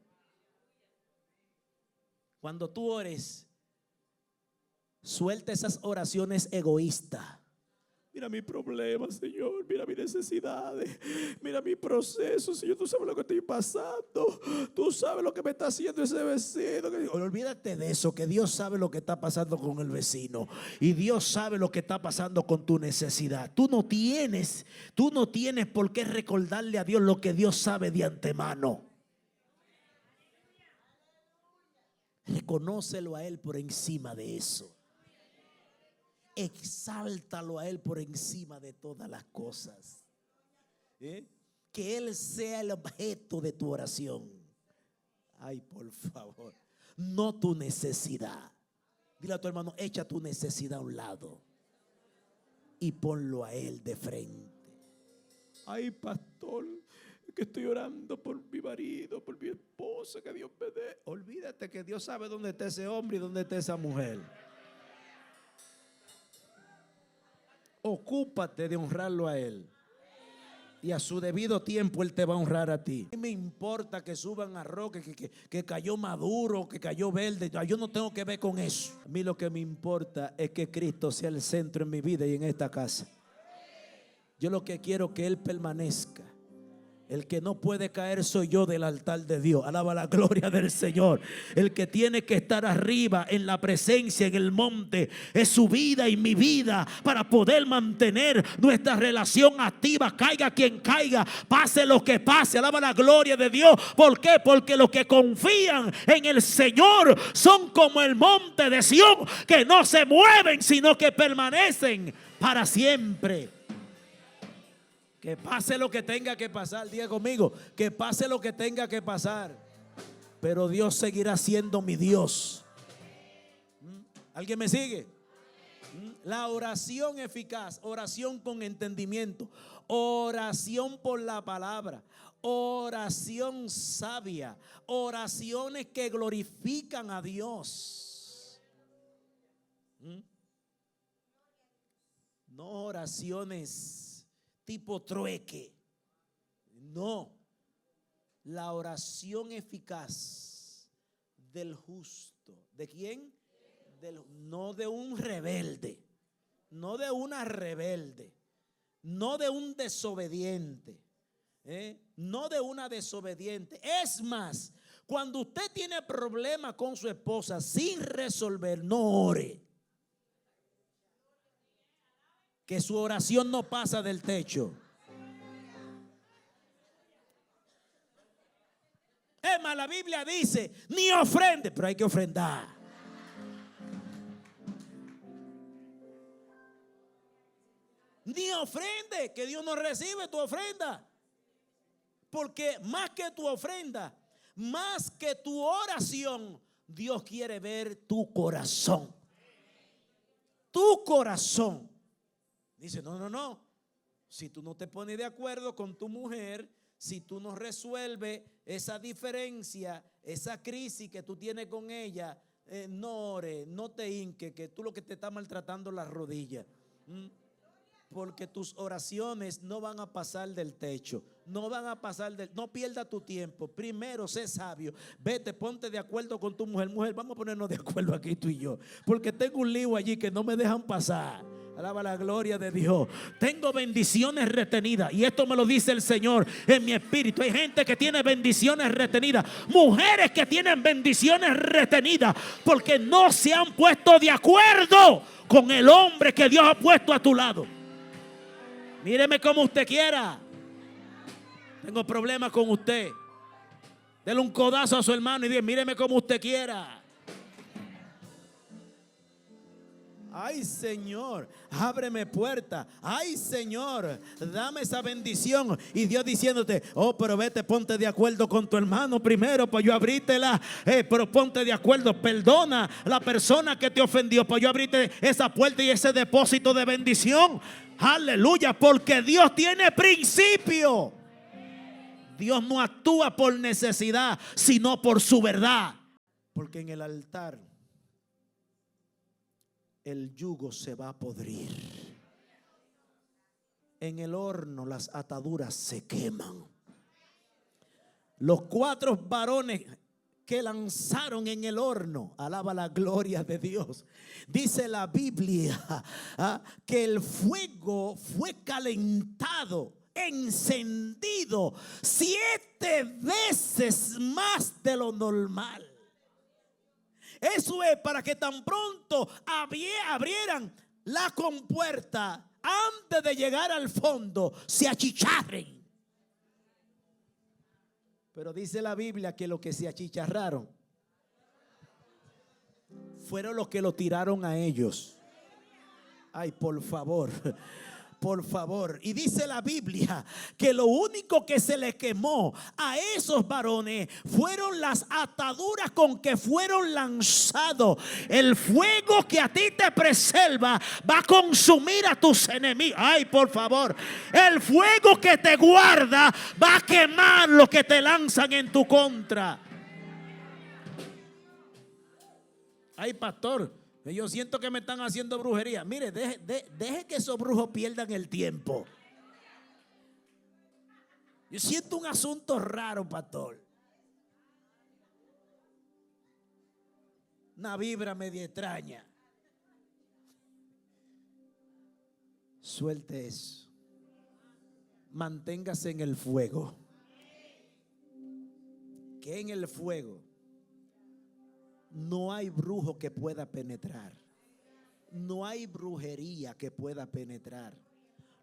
Cuando tú ores, suelta esas oraciones egoístas. Mira mi problema, Señor. Mira mis necesidades. Mira mi proceso, Señor. Tú sabes lo que estoy pasando. Tú sabes lo que me está haciendo ese vecino. Olvídate de eso, que Dios sabe lo que está pasando con el vecino. Y Dios sabe lo que está pasando con tu necesidad. Tú no tienes por qué recordarle a Dios lo que Dios sabe de antemano. Reconócelo a Él por encima de eso. Exáltalo a Él por encima de todas las cosas. Que Él sea el objeto de tu oración. Ay, por favor, no tu necesidad. Dile a tu hermano: echa tu necesidad a un lado y ponlo a Él de frente. Ay, pastor, que estoy orando por mi marido, por mi esposa, que Dios me dé. Olvídate que Dios sabe dónde está ese hombre y dónde está esa mujer. Ocúpate de honrarlo a Él. Y a su debido tiempo Él te va a honrar a ti. No me importa que suban arroz, que cayó maduro, que cayó verde. Yo no tengo que ver con eso. A mí lo que me importa es que Cristo sea el centro en mi vida y en esta casa. Yo lo que quiero es que Él permanezca. El que no puede caer soy yo del altar de Dios. Alaba la gloria del Señor. El que tiene que estar arriba en la presencia, en el monte, es su vida y mi vida, para poder mantener nuestra relación activa. Caiga quien caiga, pase lo que pase. Alaba la gloria de Dios. ¿Por qué? Porque los que confían en el Señor son como el monte de Sión, que no se mueven, sino que permanecen para siempre. Que pase lo que tenga que pasar. Diga conmigo: que pase lo que tenga que pasar, pero Dios seguirá siendo mi Dios. ¿Alguien me sigue? La oración eficaz, oración con entendimiento, oración por la palabra, oración sabia, oraciones que glorifican a Dios. No oraciones tipo trueque. No. La oración eficaz del justo. ¿De quién? No de un rebelde. No de una rebelde. No de un desobediente. No de una desobediente. Es más, cuando usted tiene problemas con su esposa sin resolver, no ore. Que su oración no pasa del techo. Es más, la Biblia dice: ni ofrende, pero hay que ofrendar. Ni ofrende, que Dios no recibe tu ofrenda. Porque más que tu ofrenda, más que tu oración, Dios quiere ver tu corazón. Tu corazón. Dice, no. Si tú no te pones de acuerdo con tu mujer, si tú no resuelves esa diferencia, esa crisis que tú tienes con ella, no ores, no te hinques, que tú lo que te está maltratando las rodillas. Porque tus oraciones no van a pasar del techo. No van a pasar no pierda tu tiempo. Primero, sé sabio. Vete, ponte de acuerdo con tu mujer. Mujer, vamos a ponernos de acuerdo aquí tú y yo. Porque tengo un lío allí que no me dejan pasar. Alaba la gloria de Dios. Tengo bendiciones retenidas. Y esto me lo dice el Señor en mi espíritu. Hay gente que tiene bendiciones retenidas. Mujeres que tienen bendiciones retenidas. Porque no se han puesto de acuerdo con el hombre que Dios ha puesto a tu lado. Míreme como usted quiera. Tengo problemas con usted. Dele un codazo a su hermano y diga, míreme como usted quiera. Ay, Señor, ábreme puerta. Ay, Señor, dame esa bendición. Y Dios diciéndote, oh, pero vete, ponte de acuerdo con tu hermano primero, pues yo abrítela. Pero ponte de acuerdo, perdona a la persona que te ofendió, pues yo abrite esa puerta y ese depósito de bendición. Aleluya, porque Dios tiene principio. Dios no actúa por necesidad, sino por su verdad. Porque en el altar el yugo se va a podrir. En el horno las ataduras se queman. Los 4 varones que lanzaron en el horno, alaba la gloria de Dios. Dice la Biblia que el fuego fue calentado, encendido 7 veces más de lo normal. Eso es para que tan pronto abrieran la compuerta, antes de llegar al fondo, se achicharren. Pero dice la Biblia que los que se achicharraron fueron los que lo tiraron a ellos. Ay, por favor. Por favor. Y dice la Biblia que lo único que se le quemó a esos varones fueron las ataduras con que fueron lanzados. El fuego que a ti te preserva va a consumir a tus enemigos. Ay, por favor. El fuego que te guarda va a quemar lo que te lanzan en tu contra. Ay, pastor, yo siento que me están haciendo brujería. Mire, deje que esos brujos pierdan el tiempo. Yo siento un asunto raro, pastor. Una vibra media extraña. Suelte eso. Manténgase en el fuego. Que en el fuego no hay brujo que pueda penetrar. No hay brujería que pueda penetrar.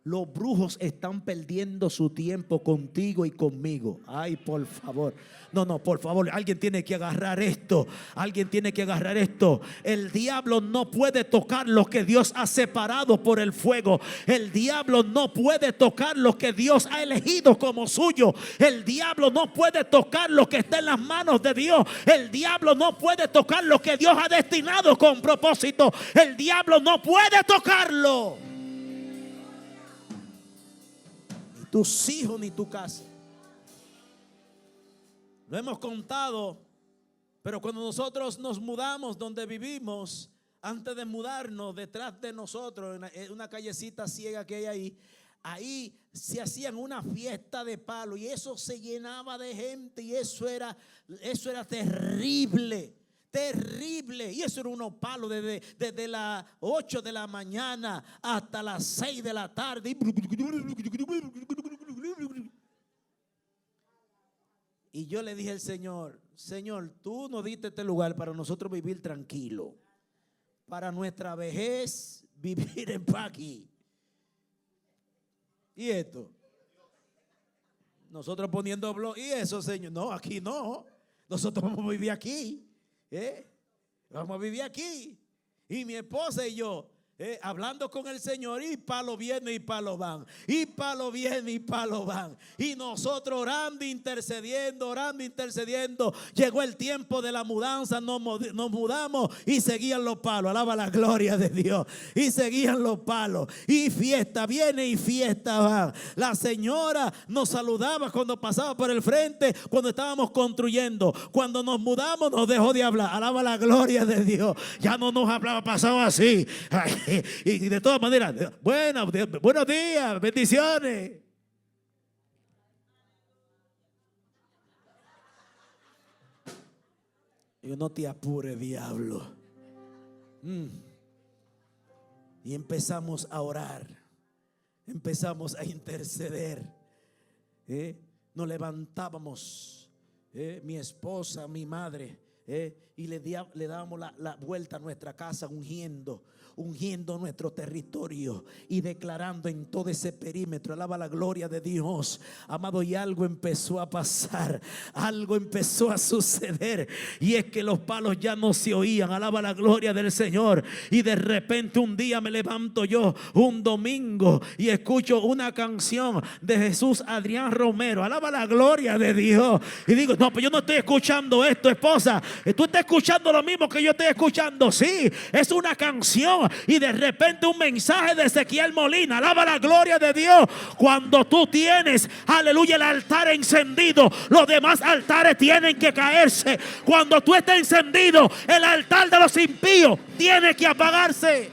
Los brujos están perdiendo su tiempo contigo y conmigo. Ay, por favor. No, por favor, alguien tiene que agarrar esto. Alguien tiene que agarrar esto. El diablo no puede tocar lo que Dios ha separado por el fuego. El diablo no puede tocar lo que Dios ha elegido como suyo. El diablo no puede tocar lo que está en las manos de Dios. El diablo no puede tocar lo que Dios ha destinado con propósito. El diablo no puede tocarlo. Tus hijos ni tu casa. Lo hemos contado, pero cuando nosotros nos mudamos donde vivimos, antes de mudarnos, detrás de nosotros, en una callecita ciega que hay ahí se hacían una fiesta de palo y eso se llenaba de gente y eso era terrible. Terrible. Y eso era unos palos desde las 8 de la mañana hasta las 6 de la tarde. Y yo le dije al Señor, Señor, tú nos diste este lugar para nosotros vivir tranquilo. Para nuestra vejez vivir en paz aquí. ¿Y esto? Nosotros poniendo blog. ¿Y eso, Señor? No, aquí no. Nosotros vamos a vivir aquí. Vamos a vivir aquí. Y mi esposa y yo hablando con el Señor, y palo viene y palo van, y palo viene y palo van, y nosotros orando, intercediendo, llegó el tiempo de la mudanza, nos mudamos y seguían los palos, alaba la gloria de Dios, y seguían los palos, y fiesta viene y fiesta va. La señora nos saludaba cuando pasaba por el frente, cuando estábamos construyendo. Cuando nos mudamos nos dejó de hablar, alaba la gloria de Dios, ya no nos hablaba, pasaba así. Y de todas maneras, buenos días, bendiciones. Yo, no te apures, diablo. Y empezamos a orar, empezamos a interceder. Nos levantábamos, mi esposa, mi madre, y le dábamos la vuelta a nuestra casa ungiendo nuestro territorio y declarando en todo ese perímetro, alaba la gloria de Dios, amado. Y algo empezó a pasar, algo empezó a suceder, y es que los palos ya no se oían, alaba la gloria del Señor. Y de repente un día me levanto yo, un domingo, y escucho una canción de Jesús Adrián Romero, alaba la gloria de Dios, y digo, no, pero yo no estoy escuchando esto, esposa, tú estás escuchando lo mismo que yo estoy escuchando. Sí, es una canción. Y de repente un mensaje de Ezequiel Molina, alaba la gloria de Dios. Cuando tú tienes, aleluya, el altar encendido, los demás altares tienen que caerse. Cuando tú estás encendido, el altar de los impíos tiene que apagarse.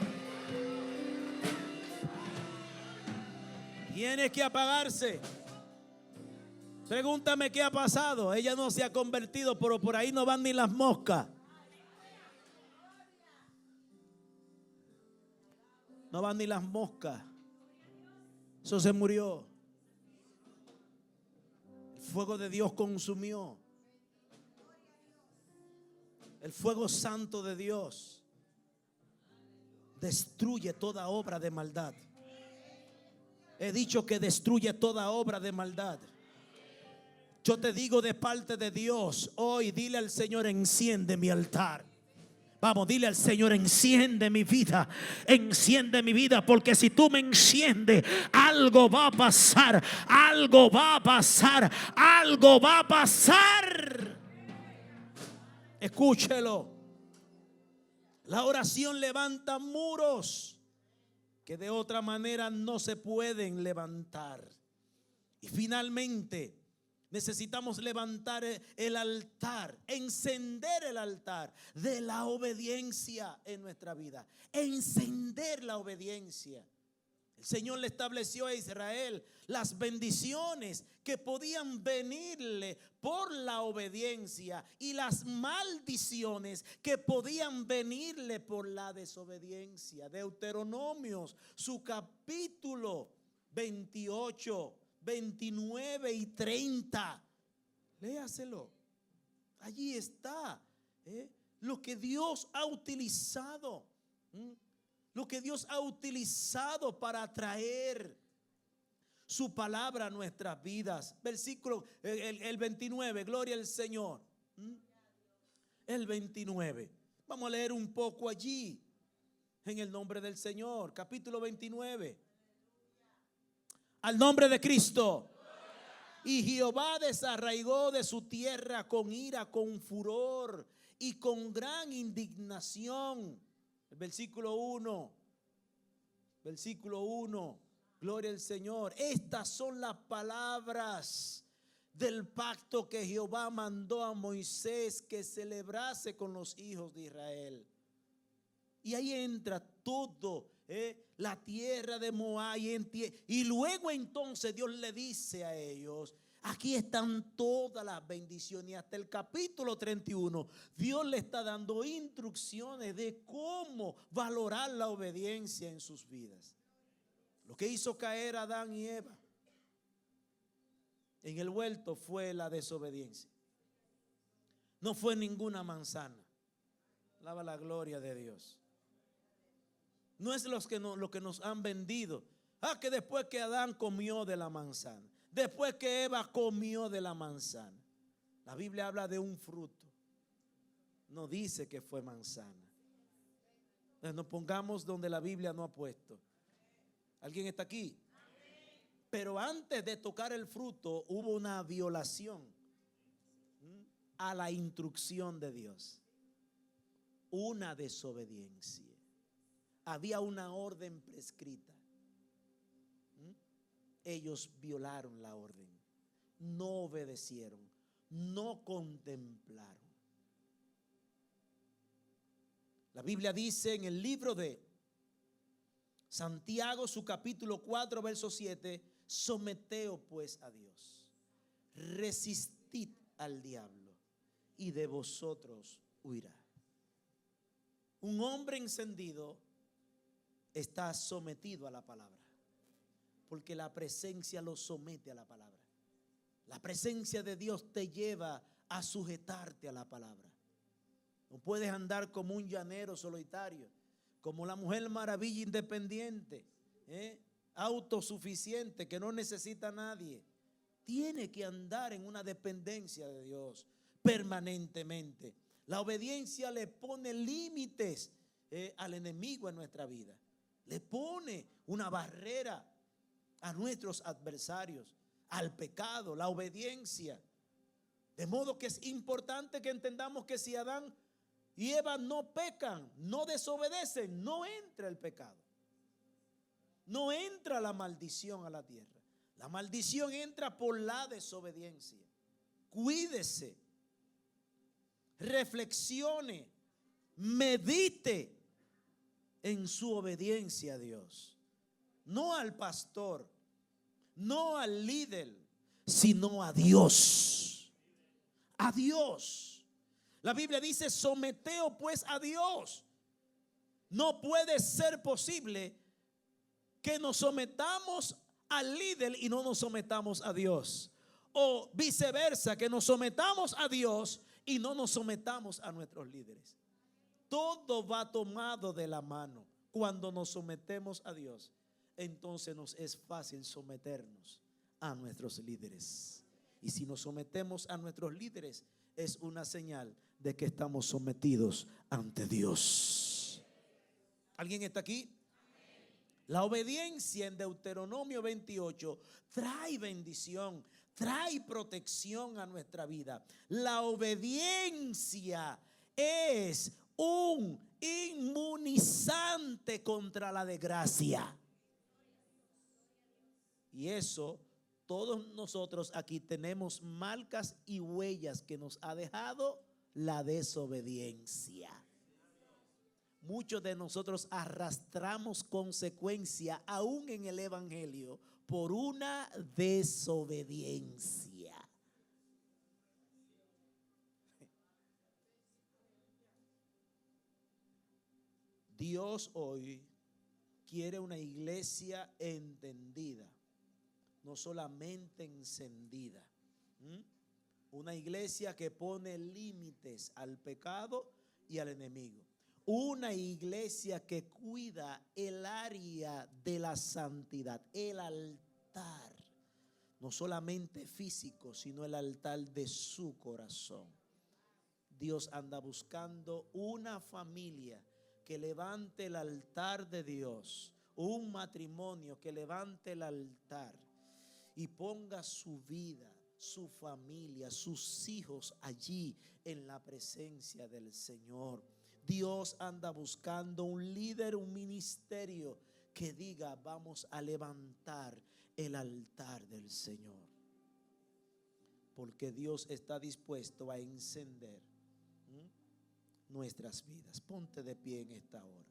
Tiene que apagarse. Pregúntame qué ha pasado. Ella no se ha convertido, pero por ahí no van ni las moscas. No van ni las moscas. Eso se murió. El fuego de Dios consumió. El fuego santo de Dios destruye toda obra de maldad. He dicho que destruye toda obra de maldad. Yo te digo de parte de Dios hoy, dile al Señor, enciende mi altar. Vamos, dile al Señor, enciende mi vida, porque si tú me enciendes, algo va a pasar, algo va a pasar, algo va a pasar. Escúchelo. La oración levanta muros que de otra manera no se pueden levantar. Y finalmente necesitamos levantar el altar, encender el altar de la obediencia en nuestra vida. Encender la obediencia. El Señor le estableció a Israel las bendiciones que podían venirle por la obediencia y las maldiciones que podían venirle por la desobediencia. Deuteronomios, su capítulo 28, 29 y 30. Léaselo. Allí está lo que Dios ha utilizado. Lo que Dios ha utilizado para traer su palabra a nuestras vidas. Versículo el 29, gloria al Señor. El 29. Vamos a leer un poco allí. En el nombre del Señor. Capítulo 29. Al nombre de Cristo. Y Jehová desarraigó de su tierra con ira, con furor y con gran indignación. El versículo 1. Versículo 1. Gloria al Señor. Estas son las palabras del pacto que Jehová mandó a Moisés que celebrase con los hijos de Israel. Y ahí entra todo, la tierra de Moab. Y luego entonces Dios le dice a ellos: aquí están todas las bendiciones. Y hasta el capítulo 31 Dios le está dando instrucciones de cómo valorar la obediencia en sus vidas. Lo que hizo caer a Adán y Eva en el huerto fue la desobediencia. No fue ninguna manzana. Alaba la gloria de Dios. No es lo que nos han vendido. Que después que Adán comió de la manzana, después que Eva comió de la manzana. La Biblia habla de un fruto. No dice que fue manzana. Nos pongamos donde la Biblia no ha puesto. ¿Alguien está aquí? Pero antes de tocar el fruto hubo una violación a la instrucción de Dios. Una desobediencia. Había una orden prescrita. Ellos violaron la orden. No obedecieron. No contemplaron. La Biblia dice en el libro de Santiago, su capítulo 4, verso 7, someteos pues a Dios, resistid al diablo y de vosotros huirá. Un hombre encendido está sometido a la palabra, porque la presencia lo somete a la palabra. La presencia de Dios te lleva a sujetarte a la palabra. No puedes andar como un llanero solitario, como la mujer maravilla independiente, autosuficiente, que no necesita a nadie. Tiene que andar en una dependencia de Dios permanentemente. La obediencia le pone límites al enemigo en nuestra vida. Le pone una barrera a nuestros adversarios, al pecado, la obediencia. De modo que es importante que entendamos que si Adán y Eva no pecan, no desobedecen, no entra el pecado. No entra la maldición a la tierra. La maldición entra por la desobediencia. Cuídese, reflexione, medite en su obediencia a Dios. No al pastor, no al líder, sino a Dios. A Dios. La Biblia dice, someteos pues a Dios. No puede ser posible que nos sometamos al líder y no nos sometamos a Dios. O viceversa, que nos sometamos a Dios y no nos sometamos a nuestros líderes. Todo va tomado de la mano. Cuando nos sometemos a Dios, entonces nos es fácil someternos a nuestros líderes. Y si nos sometemos a nuestros líderes, es una señal de que estamos sometidos ante Dios. ¿Alguien está aquí? La obediencia en Deuteronomio 28 trae bendición, trae protección a nuestra vida. La obediencia es un inmunizante contra la desgracia. Y eso, todos nosotros aquí tenemos marcas y huellas que nos ha dejado la desobediencia. Muchos de nosotros arrastramos consecuencia aún en el evangelio por una desobediencia. Dios hoy quiere una iglesia entendida, no solamente encendida. Una iglesia que pone límites al pecado y al enemigo. Una iglesia que cuida el área de la santidad, el altar, no solamente físico, sino el altar de su corazón. Dios anda buscando una familia que levante el altar de Dios, un matrimonio que levante el altar y ponga su vida, su familia, sus hijos allí en la presencia del Señor. Dios anda buscando un líder, un ministerio que diga, vamos a levantar el altar del Señor. Porque Dios está dispuesto a encender nuestras vidas. Ponte de pie en esta hora.